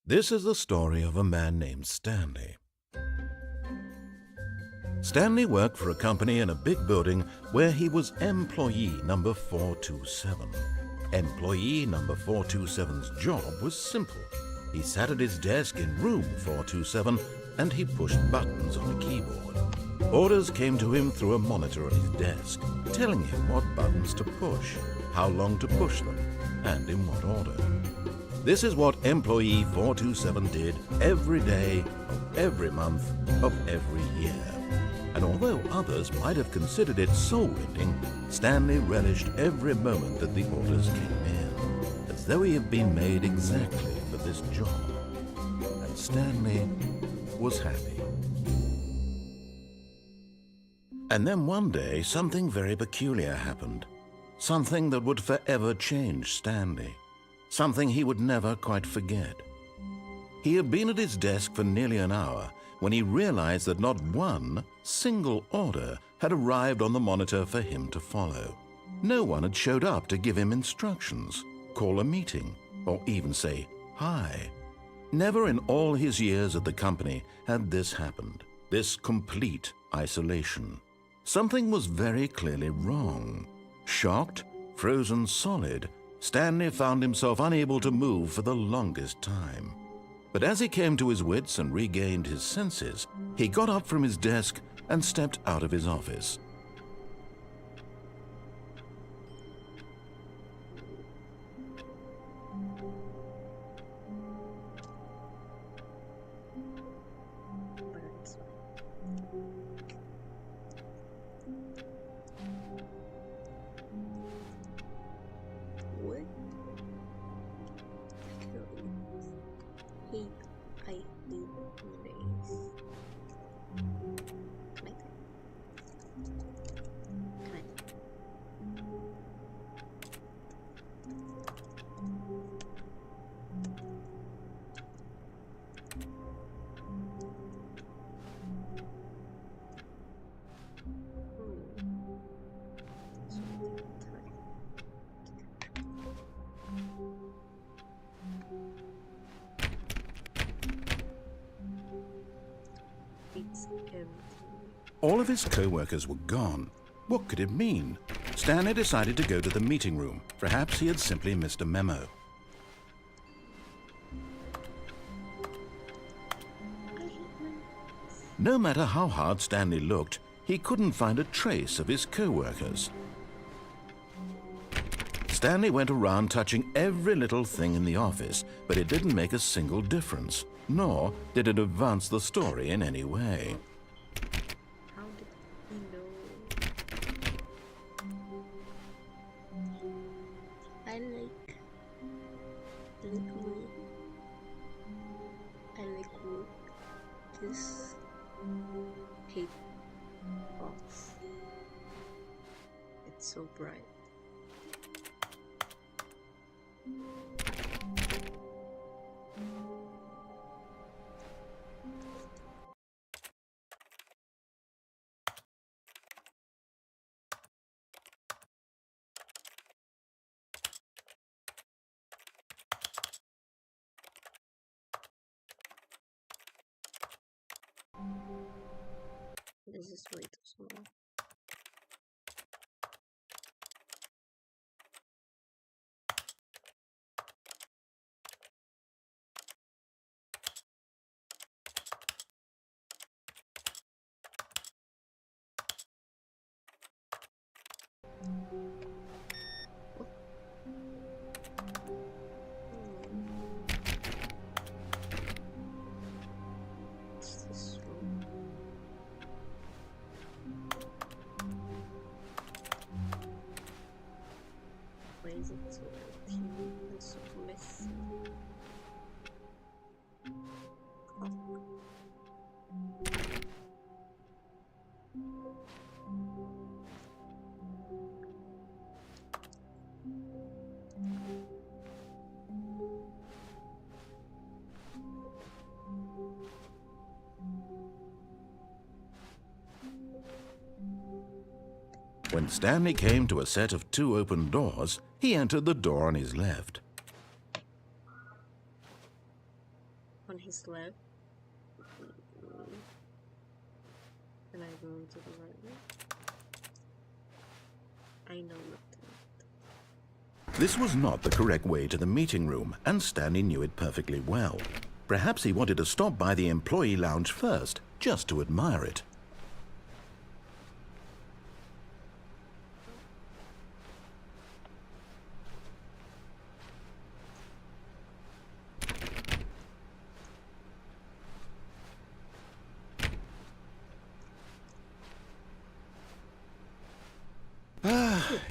This is the story of a man named Stanley. Stanley worked for a company in a big building where he was employee number 427. Employee number 427's job was simple. He sat at his desk in room 427 and he pushed buttons on a keyboard. Orders came to him through a monitor on his desk, telling him what buttons to push, how long to push them, and in what order. This is what employee 427 did every day of every month of every year. And although others might have considered it soul-rending, Stanley relished every moment that the orders came in, as though he had been made exactly for this job. And Stanley was happy. And then one day, something very peculiar happened. Something that would forever change Stanley. Something he would never quite forget. He had been at his desk for nearly an hour when he realized that not one single order had arrived on the monitor for him to follow. No one had showed up to give him instructions, call a meeting, or even say hi. Never in all his years at the company had this happened, this complete isolation. Something was very clearly wrong. Shocked, frozen solid, Stanley found himself unable to move for the longest time. But as he came to his wits and regained his senses, he got up from his desk and stepped out of his office. All of his co-workers were gone. What could it mean? Stanley decided to go to the meeting room. Perhaps he had simply missed a memo. No matter how hard Stanley looked, he couldn't find a trace of his co-workers. Stanley went around touching every little thing in the office, but it didn't make a single difference, nor did it advance the story in any way. This paper box. It's so bright. This is way too small. Why is it so empty and so messy? When Stanley came to a set of 2 open doors, he entered the door on his left. on his left. Can I go to the right way? I know not to. This was not the correct way to the meeting room, and Stanley knew it perfectly well. Perhaps he wanted to stop by the employee lounge first, just to admire it.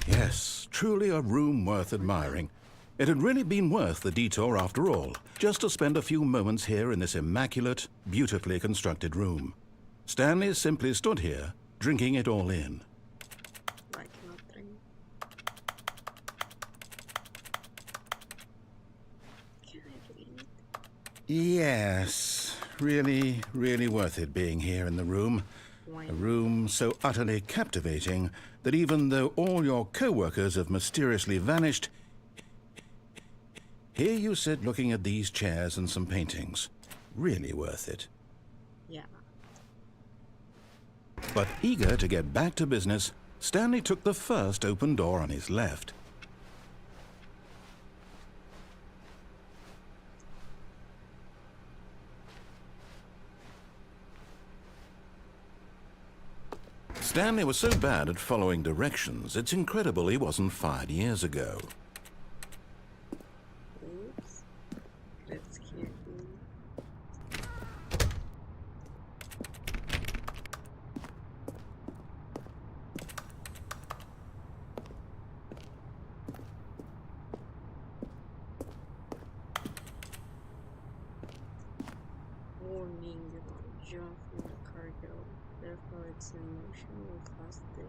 Yes, truly a room worth admiring. It had really been worth the detour after all, just to spend a few moments here in this immaculate, beautifully constructed room. Stanley simply stood here, drinking it all in. I cannot drink. Can I drink? Yes, really, really worth it being here in the room. A room so utterly captivating that even though all your co-workers have mysteriously vanished, here you sit looking at these chairs and some paintings. Really worth it. Yeah. But eager to get back to business, Stanley took the first open door on his left. Stanley was so bad at following directions, it's incredible he wasn't fired years ago. Oops. That's cute. Warning, do not jump from the cargo. Therefore, its in motion will cost the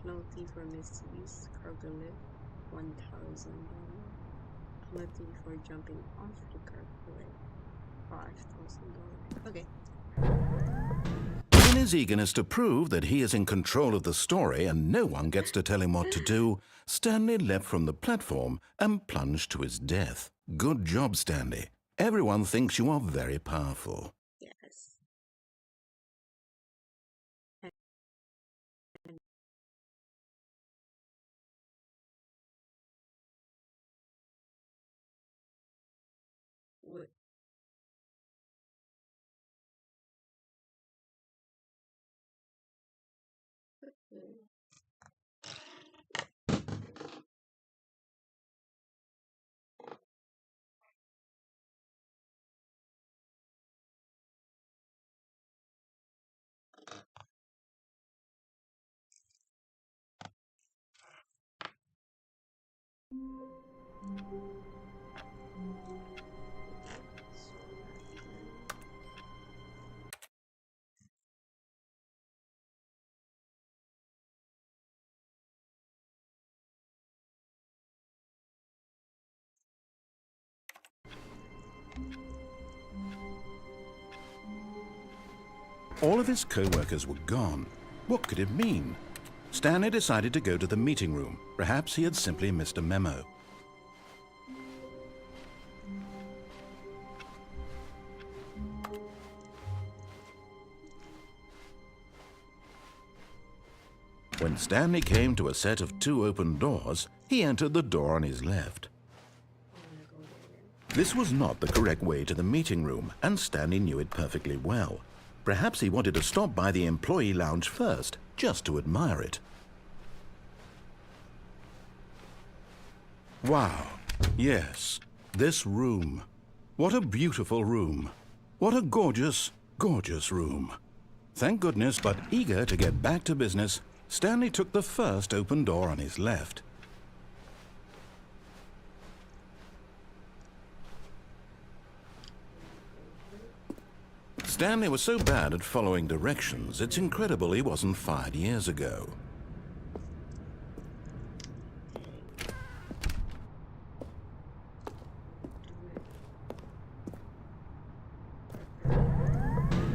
penalty for misuse. Cargo lift $1,000. Penalty for jumping off the cargo lift $5,000. Okay. In his eagerness to prove that he is in control of the story and no one gets to tell him what to do, Stanley leapt from the platform and plunged to his death. Good job, Stanley. Everyone thinks you are very powerful. Yes. What? All of his co-workers were gone. What could it mean? Stanley decided to go to the meeting room. Perhaps he had simply missed a memo. When Stanley came to a set of 2 open doors, he entered the door on his left. This was not the correct way to the meeting room, and Stanley knew it perfectly well. Perhaps he wanted to stop by the employee lounge first, just to admire it. Wow, yes, this room. What a beautiful room. What a gorgeous, gorgeous room. Thank goodness, but eager to get back to business, Stanley took the first open door on his left. Stanley was so bad at following directions, it's incredible he wasn't fired years ago.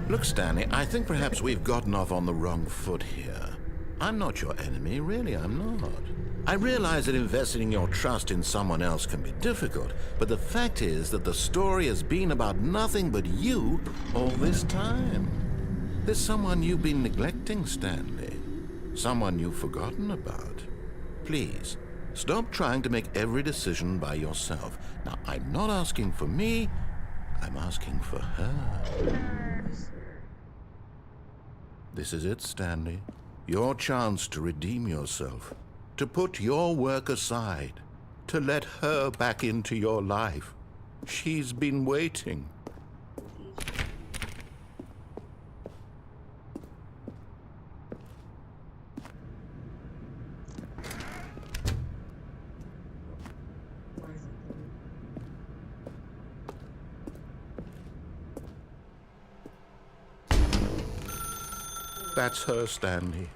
Look, Stanley, I think perhaps we've gotten off on the wrong foot here. I'm not your enemy, really, I'm not. I realize that investing your trust in someone else can be difficult, but the fact is that the story has been about nothing but you all this time. There's someone you've been neglecting, Stanley. Someone you've forgotten about. Please, stop trying to make every decision by yourself. Now, I'm not asking for me, I'm asking for her. This is it, Stanley. Your chance to redeem yourself. To put your work aside, to let her back into your life. She's been waiting. That's her, Stanley.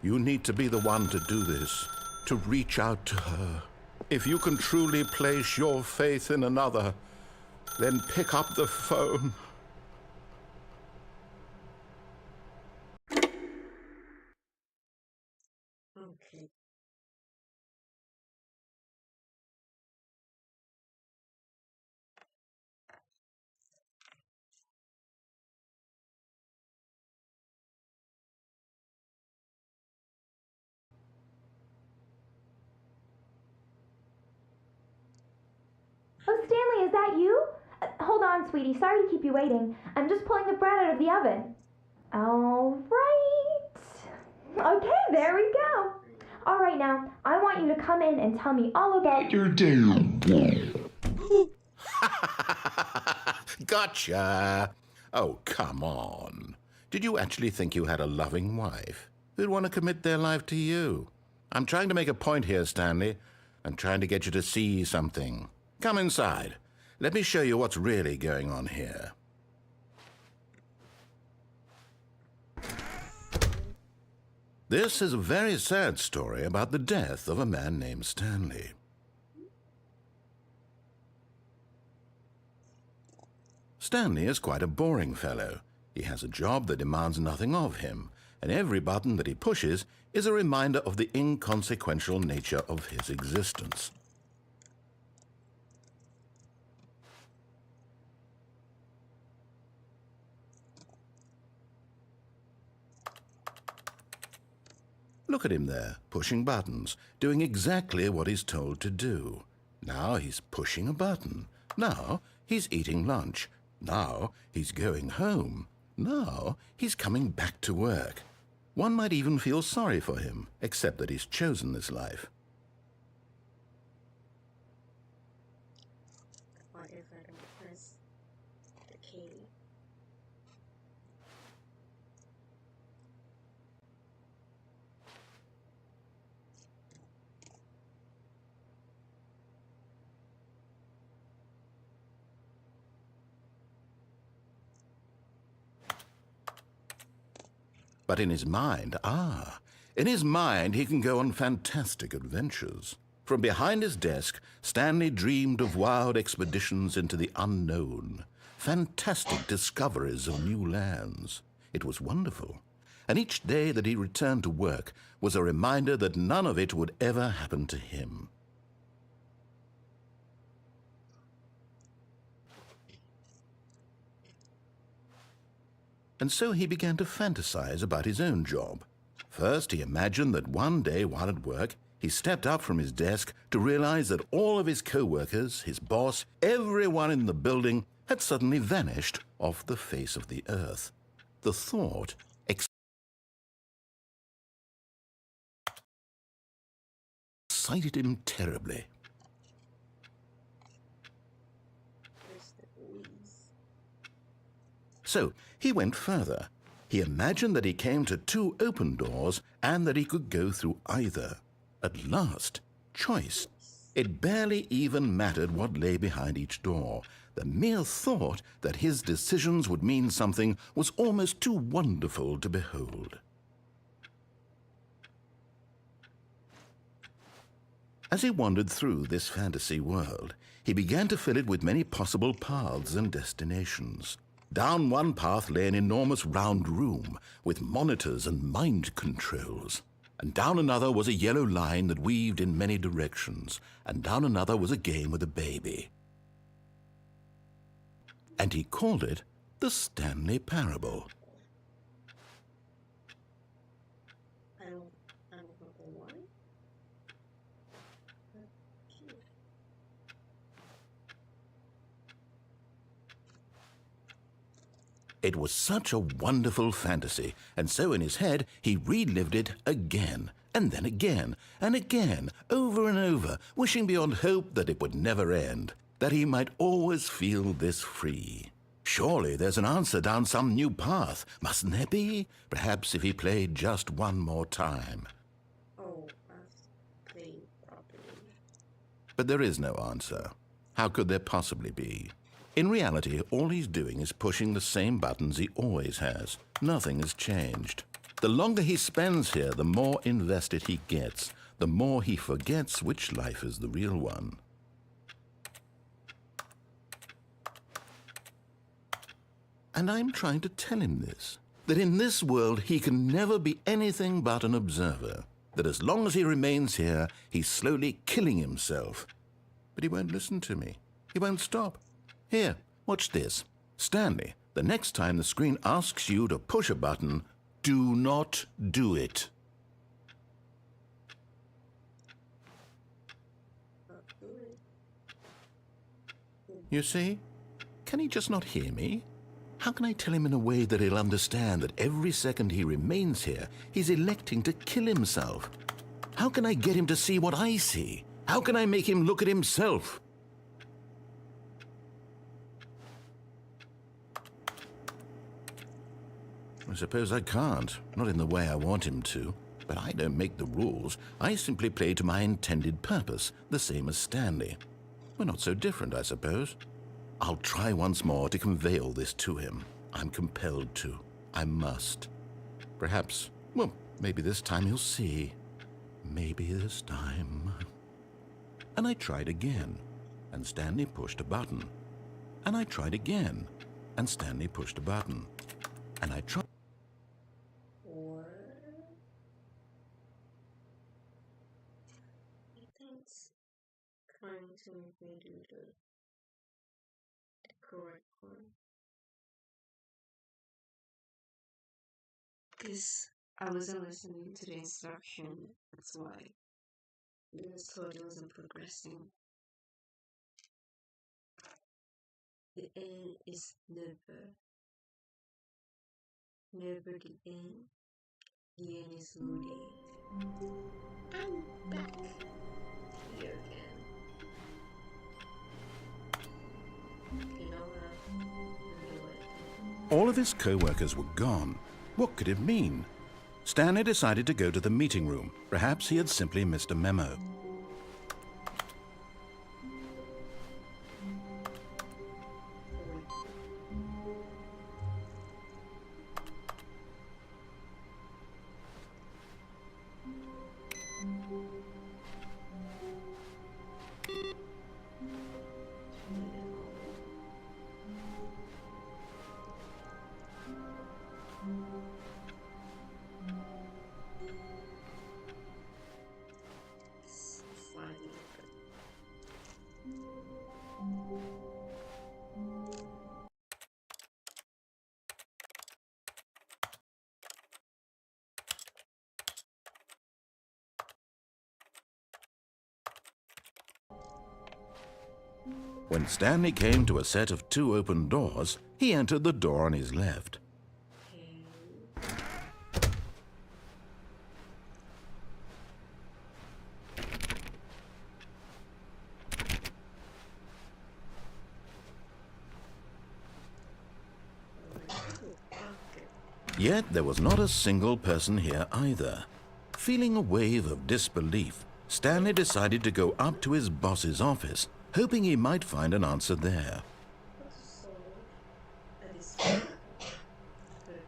You need to be the one to do this. To reach out to her. If you can truly place your faith in another, then pick up the phone. Okay. Oh, Stanley, is that you? Hold on, sweetie. Sorry to keep you waiting. I'm just pulling the bread out of the oven. All right. Okay, there we go. All right, now, I want you to come in and tell me all about your day. Gotcha. Oh, come on. Did you actually think you had a loving wife who'd want to commit their life to you? I'm trying to make a point here, Stanley. I'm trying to get you to see something. Come inside. Let me show you what's really going on here. This is a very sad story about the death of a man named Stanley. Stanley is quite a boring fellow. He has a job that demands nothing of him, and every button that he pushes is a reminder of the inconsequential nature of his existence. Look at him there, pushing buttons, doing exactly what he's told to do. Now he's pushing a button. Now he's eating lunch. Now he's going home. Now he's coming back to work. One might even feel sorry for him, except that he's chosen this life. What if I don't press the key? But in his mind, in his mind he can go on fantastic adventures. From behind his desk, Stanley dreamed of wild expeditions into the unknown, fantastic discoveries of new lands. It was wonderful. And each day that he returned to work was a reminder that none of it would ever happen to him. And so he began to fantasize about his own job. First, he imagined that one day while at work, he stepped up from his desk to realize that all of his co-workers, his boss, everyone in the building had suddenly vanished off the face of the earth. The thought excited him terribly. So he went further. He imagined that he came to two open doors and that he could go through either. At last, choice. It barely even mattered what lay behind each door. The mere thought that his decisions would mean something was almost too wonderful to behold. As he wandered through this fantasy world, he began to fill it with many possible paths and destinations. Down one path lay an enormous round room with monitors and mind controls. And down another was a yellow line that weaved in many directions, and down another was a game with a baby. And he called it the Stanley Parable. I don't know why. It was such a wonderful fantasy, and so in his head he relived it again, and then again, and again, over and over, wishing beyond hope that it would never end, that he might always feel this free. Surely there's an answer down some new path, mustn't there be? Perhaps if he played just one more time. Oh, I've played properly. But there is no answer. How could there possibly be? In reality, all he's doing is pushing the same buttons he always has. Nothing has changed. The longer he spends here, the more invested he gets, the more he forgets which life is the real one. And I'm trying to tell him this, that in this world he can never be anything but an observer, that as long as he remains here, he's slowly killing himself. But he won't listen to me. He won't stop. Here, watch this. Stanley, the next time the screen asks you to push a button, do not do it. You see? Can he just not hear me? How can I tell him in a way that he'll understand that every second he remains here, he's electing to kill himself? How can I get him to see what I see? How can I make him look at himself? I suppose I can't, not in the way I want him to. But I don't make the rules. I simply play to my intended purpose, the same as Stanley. We're not so different, I suppose. I'll try once more to convey all this to him. I'm compelled to. I must. Perhaps, well, maybe this time he'll see. Maybe this time. And I tried again, and Stanley pushed a button. And I tried again, and Stanley pushed a button. And I tried. Or I think it's trying to make me do the correct one. Because I wasn't listening to the instruction, that's why. I was told it wasn't progressing. The end is never the end. The end is no date. I'm back here again. You know what? All of his co-workers were gone. What could it mean? Stanley decided to go to the meeting room. Perhaps he had simply missed a memo. When Stanley came to a set of 2 open doors, he entered the door on his left. Yet there was not a single person here either. Feeling a wave of disbelief, Stanley decided to go up to his boss's office, hoping he might find an answer there. So, that is very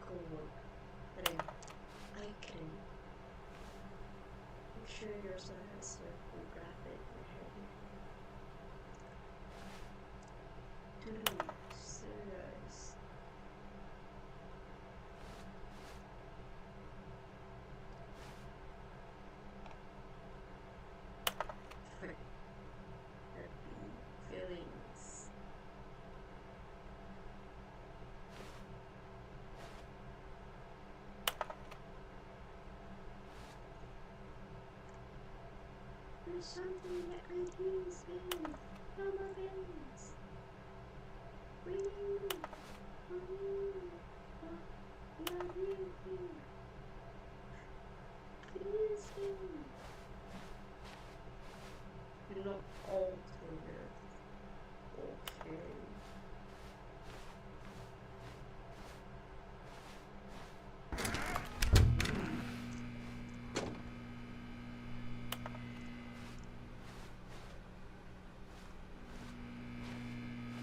cool work. But I can make sure yours has a graphic ahead. Dude, serious. something that reduces pain from events. Breathe. We are breathing. Listen. You're not altered. Okay.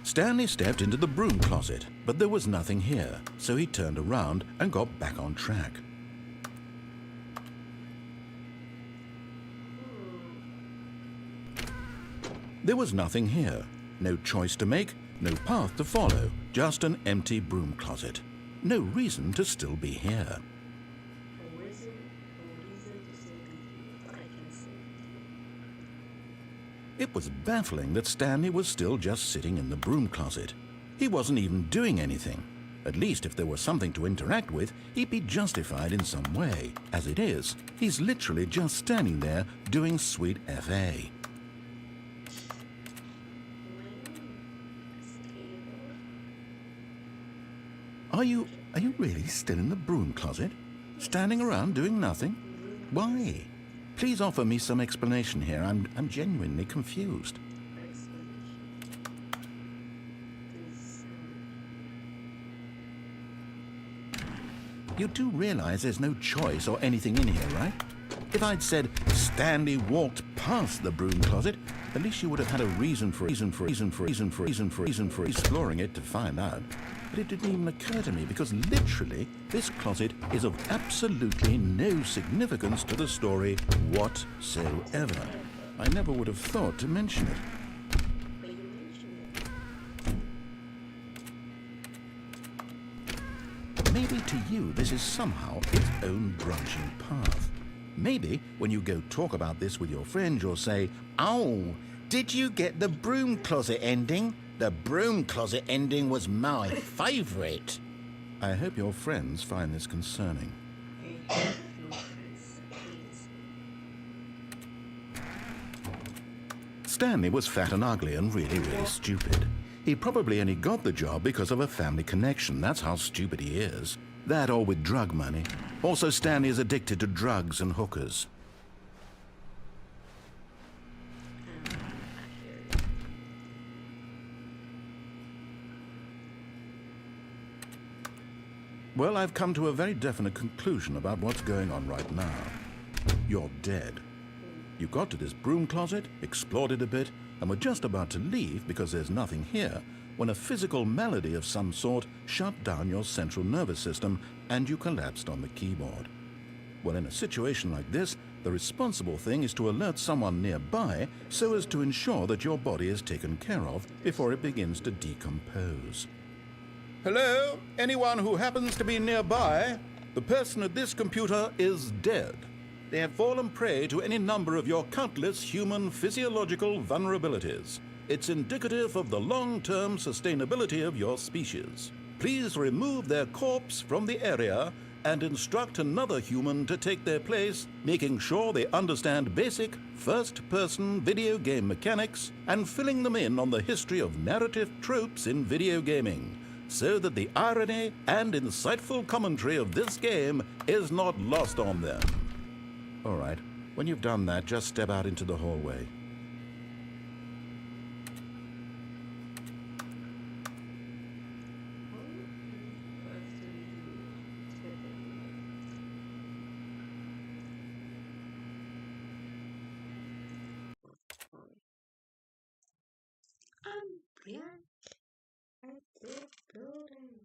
Stanley stepped into the broom closet, but there was nothing here, so he turned around and got back on track. There was nothing here. No choice to make, no path to follow, just an empty broom closet. No reason to still be here. A reason to say but I can say. It was baffling that Stanley was still just sitting in the broom closet. He wasn't even doing anything. At least if there was something to interact with, he'd be justified in some way. As it is, he's literally just standing there doing sweet FA. Are you really still in the broom closet? Standing around doing nothing? Why? Please offer me some explanation here. I'm genuinely confused. You do realize there's no choice or anything in here, right? If I'd said Stanley walked past the broom closet, at least you would have had a reason for exploring it to find out. But it didn't even occur to me because literally this closet is of absolutely no significance to the story whatsoever. I never would have thought to mention it. But you mentioned it. Maybe to you this is somehow its own branching path. Maybe when you go talk about this with your friends, you'll say, "Oh, did you get the broom closet ending? The broom closet ending was my favourite." I hope your friends find this concerning. Stanley was fat and ugly and really, really stupid. He probably only got the job because of a family connection. That's how stupid he is. That or with drug money. Also, Stanley is addicted to drugs and hookers. Well, I've come to a very definite conclusion about what's going on right now. You're dead. You got to this broom closet, explored it a bit, and were just about to leave because there's nothing here when a physical malady of some sort shut down your central nervous system and you collapsed on the keyboard. Well, in a situation like this, the responsible thing is to alert someone nearby so as to ensure that your body is taken care of before it begins to decompose. Hello? Anyone who happens to be nearby? The person at this computer is dead. They have fallen prey to any number of your countless human physiological vulnerabilities. It's indicative of the long-term sustainability of your species. Please remove their corpse from the area and instruct another human to take their place, making sure they understand basic first-person video game mechanics and filling them in on the history of narrative tropes in video gaming, so that the irony and insightful commentary of this game is not lost on them. All right, when you've done that, just step out into the hallway. I'm back at the building.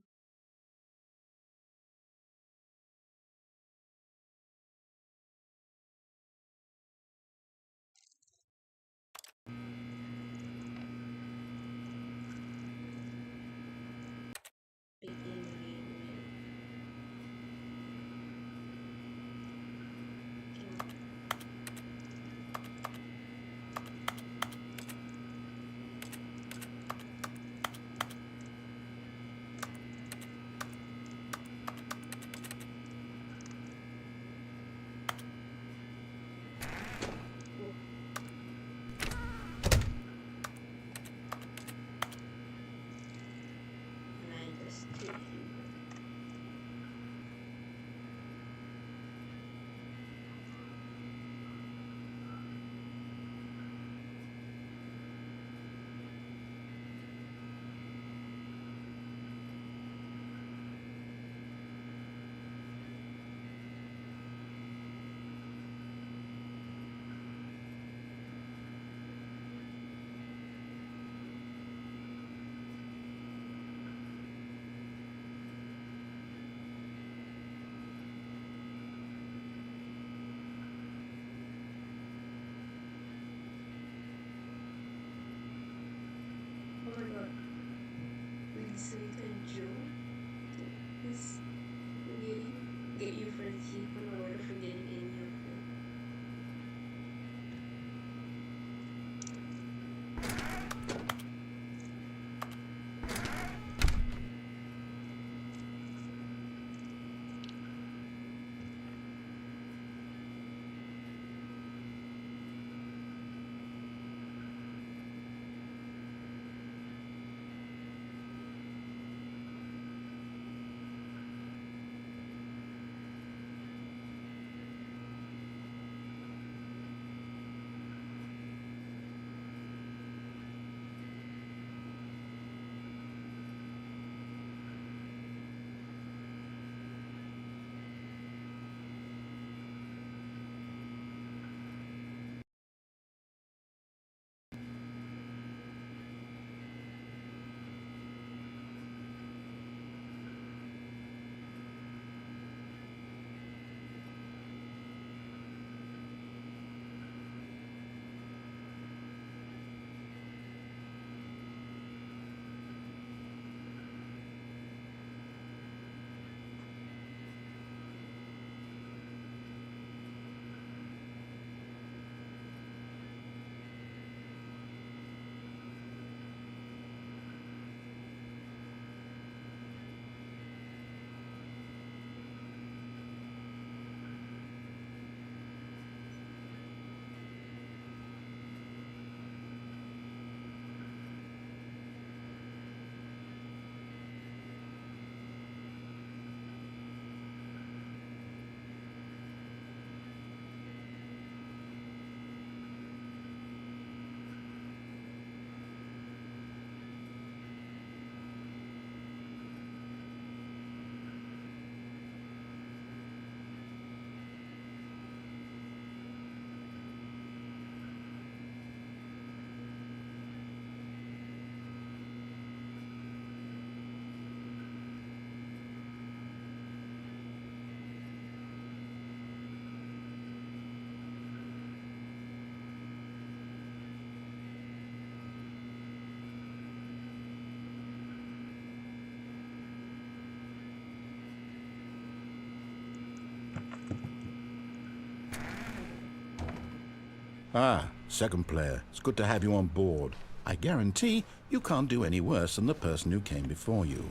Ah, second player. It's good to have you on board. I guarantee you can't do any worse than the person who came before you.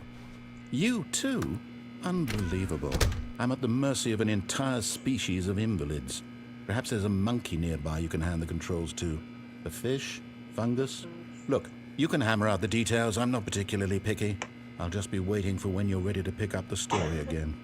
You too? Unbelievable. I'm at the mercy of an entire species of invalids. Perhaps there's a monkey nearby you can hand the controls to. A fish? Fungus? Look, you can hammer out the details. I'm not particularly picky. I'll just be waiting for when you're ready to pick up the story again.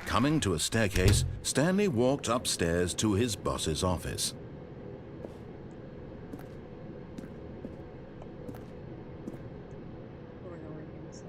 Coming to a staircase, Stanley walked upstairs to his boss's office. Or the organs.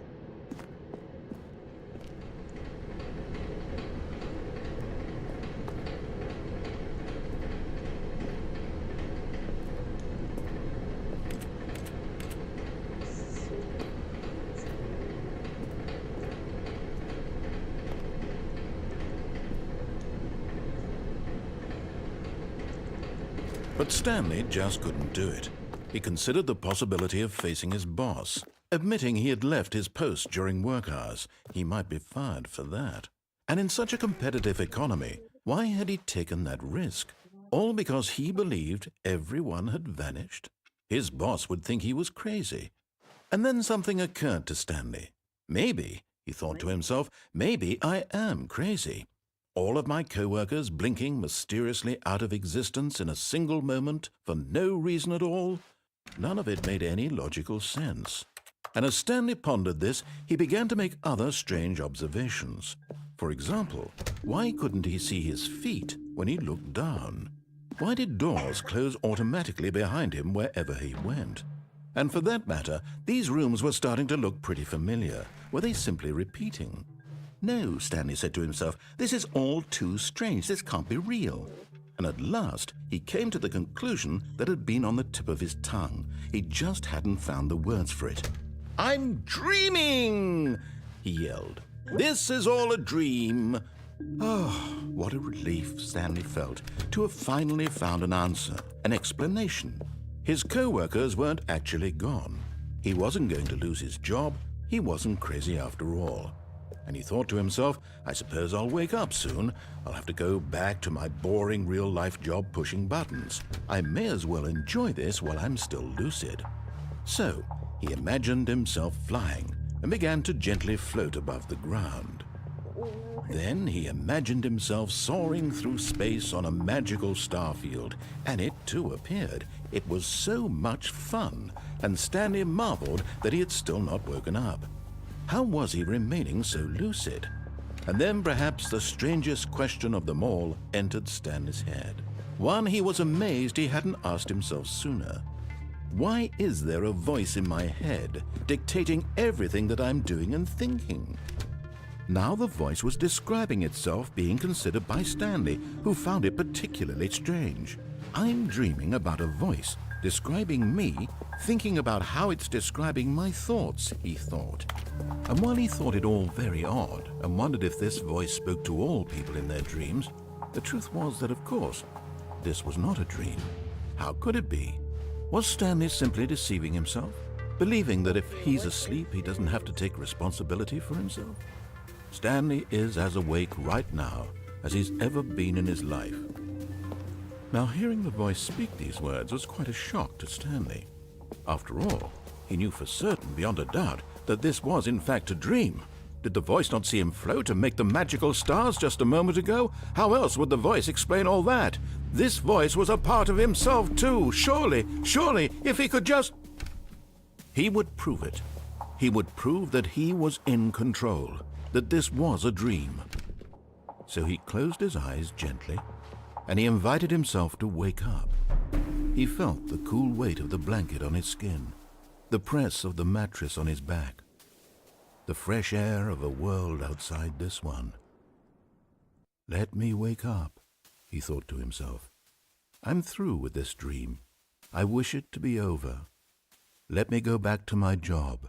But Stanley just couldn't do it. He considered the possibility of facing his boss. Admitting he had left his post during work hours, he might be fired for that. And in such a competitive economy, why had he taken that risk? All because he believed everyone had vanished? His boss would think he was crazy. And then something occurred to Stanley. Maybe, he thought to himself, maybe I am crazy. All of my co-workers blinking mysteriously out of existence in a single moment for no reason at all? None of it made any logical sense. And as Stanley pondered this, he began to make other strange observations. For example, why couldn't he see his feet when he looked down? Why did doors close automatically behind him wherever he went? And for that matter, these rooms were starting to look pretty familiar. Were they simply repeating? No, Stanley said to himself, this is all too strange. This can't be real. And at last, he came to the conclusion that had been on the tip of his tongue. He just hadn't found the words for it. I'm dreaming, he yelled. This is all a dream. Oh, what a relief Stanley felt to have finally found an answer, an explanation. His co-workers weren't actually gone. He wasn't going to lose his job. He wasn't crazy after all. And he thought to himself, I suppose I'll wake up soon. I'll have to go back to my boring real-life job pushing buttons. I may as well enjoy this while I'm still lucid. So he imagined himself flying and began to gently float above the ground. Then he imagined himself soaring through space on a magical starfield, and it too appeared. It was so much fun, and Stanley marveled that he had still not woken up. How was he remaining so lucid? And then perhaps the strangest question of them all entered Stanley's head. One he was amazed he hadn't asked himself sooner. Why is there a voice in my head dictating everything that I'm doing and thinking? Now the voice was describing itself being considered by Stanley, who found it particularly strange. I'm dreaming about a voice describing me, thinking about how it's describing my thoughts, he thought. And while he thought it all very odd and wondered if this voice spoke to all people in their dreams, the truth was that, of course, this was not a dream. How could it be? Was Stanley simply deceiving himself, believing that if he's asleep, he doesn't have to take responsibility for himself? Stanley is as awake right now as he's ever been in his life. Now, hearing the voice speak these words was quite a shock to Stanley. After all, he knew for certain, beyond a doubt, that this was in fact a dream. Did the voice not see him float and make the magical stars just a moment ago? How else would the voice explain all that? This voice was a part of himself too. Surely, if he could just... He would prove it. He would prove that he was in control, that this was a dream. So he closed his eyes gently, and he invited himself to wake up. He felt the cool weight of the blanket on his skin, the press of the mattress on his back, the fresh air of a world outside this one. Let me wake up, he thought to himself. I'm through with this dream. I wish it to be over. Let me go back to my job.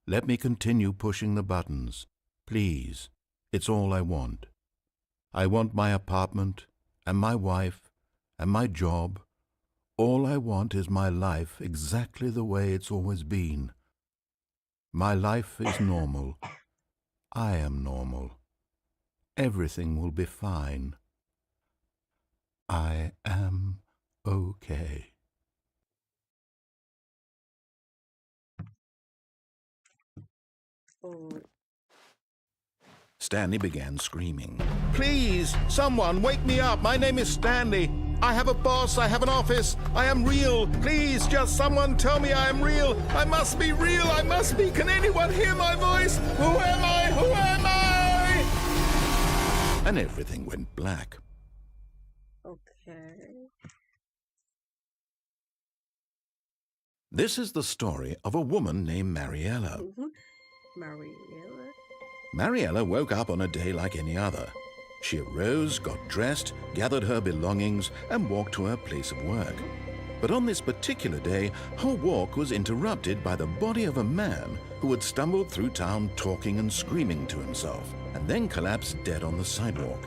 Let me continue pushing the buttons. Please, it's all I want. I want my apartment, and my wife, and my job. All I want is my life exactly the way it's always been. My life is normal. I am normal. Everything will be fine. I am okay. Oh, Stanley began screaming. Please, someone, wake me up. My name is Stanley. I have a boss. I have an office. I am real. Please, just someone tell me I am real. I must be real. I must be. Can anyone hear my voice? Who am I? Who am I? And everything went black. okay. This is the story of a woman named Mariella. Mariella? Mariella woke up on a day like any other. She arose, got dressed, gathered her belongings, and walked to her place of work. But on this particular day, her walk was interrupted by the body of a man who had stumbled through town talking and screaming to himself, and then collapsed dead on the sidewalk.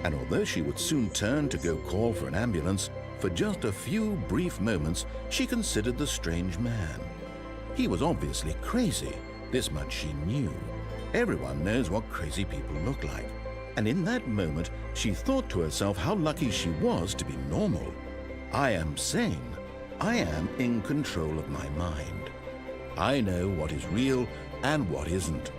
And although she would soon turn to go call for an ambulance, for just a few brief moments she considered the strange man. He was obviously crazy. This much she knew. Everyone knows what crazy people look like. And in that moment, she thought to herself how lucky she was to be normal. I am sane. I am in control of my mind. I know what is real and what isn't.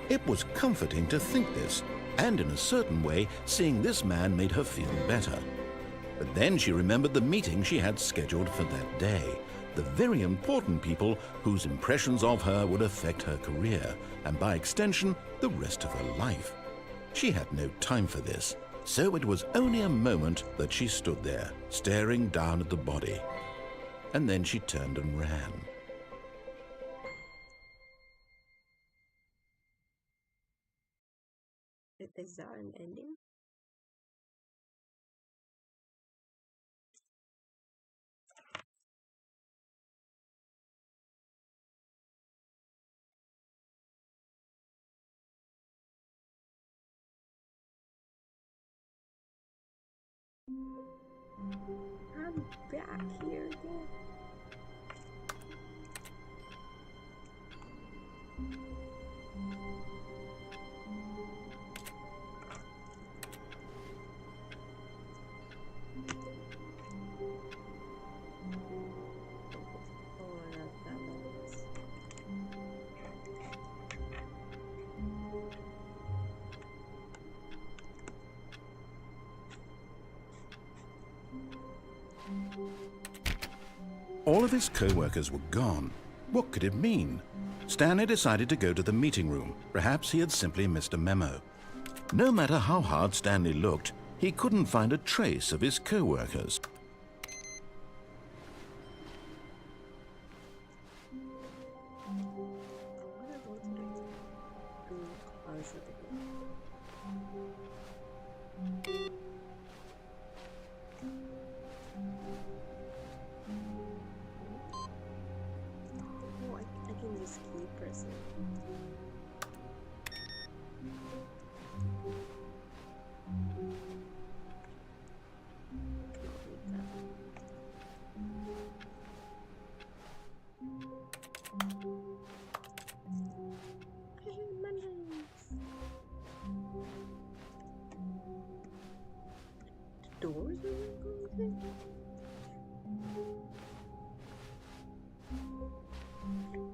It was comforting to think this, and in a certain way, seeing this man made her feel better. But then she remembered the meeting she had scheduled for that day. The very important people whose impressions of her would affect her career, and by extension, the rest of her life. She had no time for this, so it was only a moment that she stood there, staring down at the body. And then she turned and ran. Is that an ending? I'm back here again. Oh, that was. All of his co-workers were gone. What could it mean? Stanley decided to go to the meeting room. Perhaps he had simply missed a memo. No matter how hard Stanley looked, he couldn't find a trace of his co-workers. Oh, I can just keep pressing. Cannot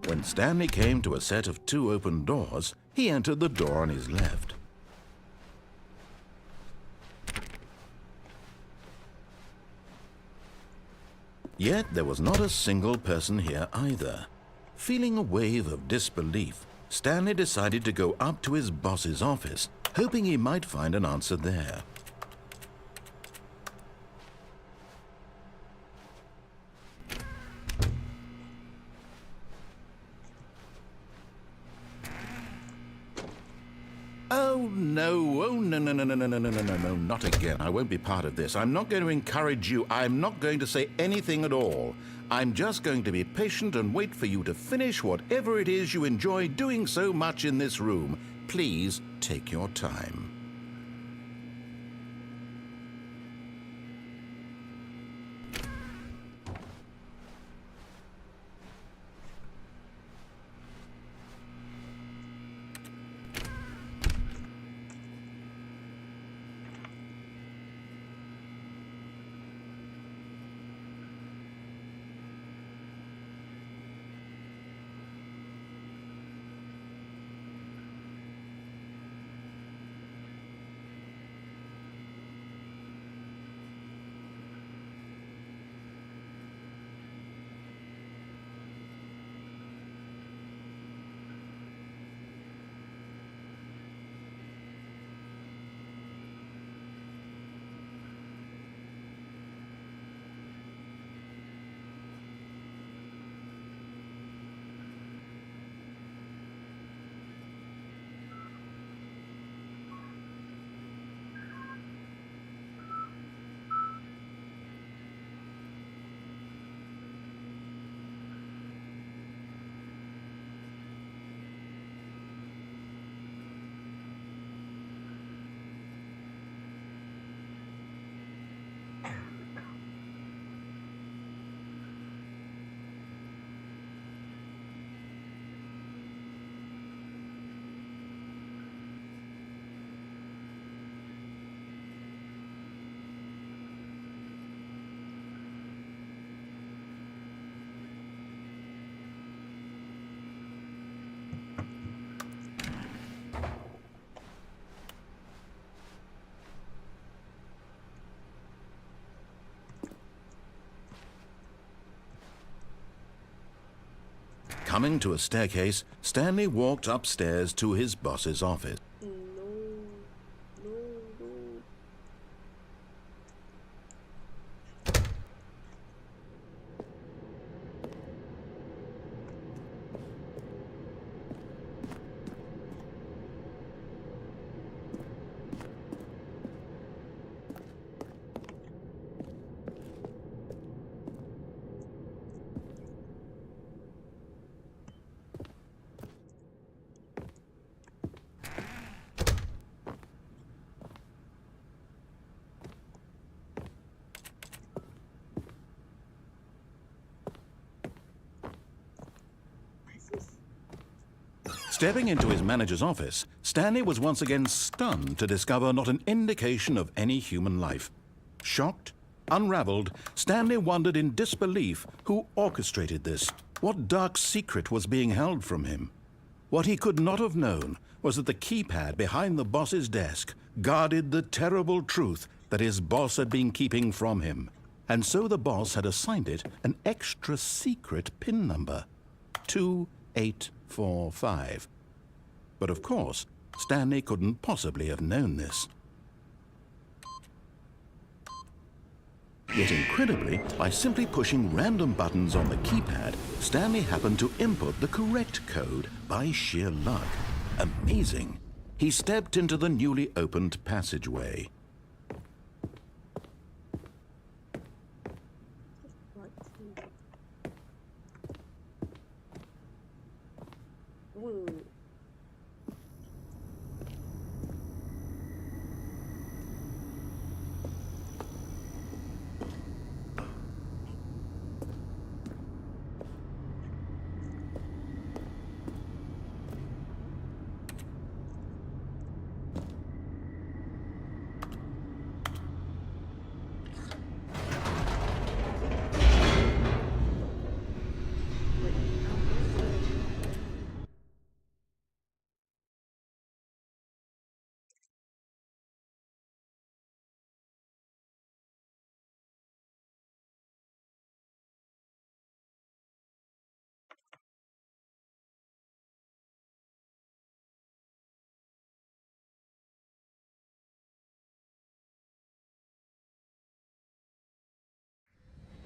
When Stanley came to a set of 2 open doors, he entered the door on his left. Yet there was not a single person here either. Feeling a wave of disbelief, Stanley decided to go up to his boss's office, hoping he might find an answer there. Oh, no, no, not again. I won't be part of this. I'm not going to encourage you. I'm not going to say anything at all. I'm just going to be patient and wait for you to finish whatever it is you enjoy doing so much in this room. Please take your time. Coming to a staircase, Stanley walked upstairs to his boss's office. No, no, no. Stepping into his manager's office, Stanley was once again stunned to discover not an indication of any human life. Shocked, unraveled, Stanley wondered in disbelief who orchestrated this, what dark secret was being held from him. What he could not have known was that the keypad behind the boss's desk guarded the terrible truth that his boss had been keeping from him. And so the boss had assigned it an extra secret PIN number, 2845. But of course, Stanley couldn't possibly have known this. Yet incredibly, by simply pushing random buttons on the keypad, Stanley happened to input the correct code by sheer luck. Amazing. He stepped into the newly opened passageway. Whoa.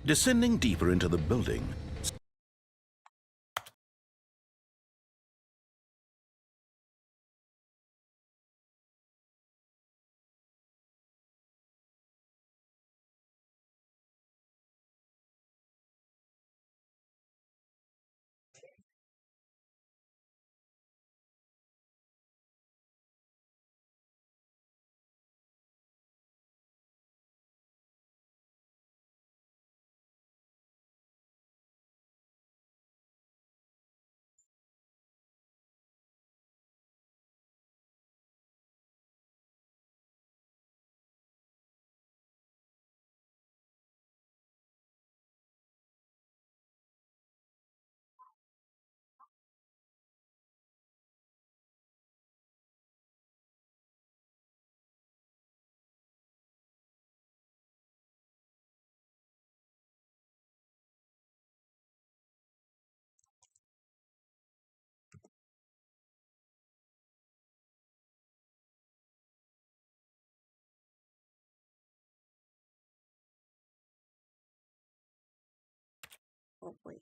Descending deeper into the building, Oh, wait.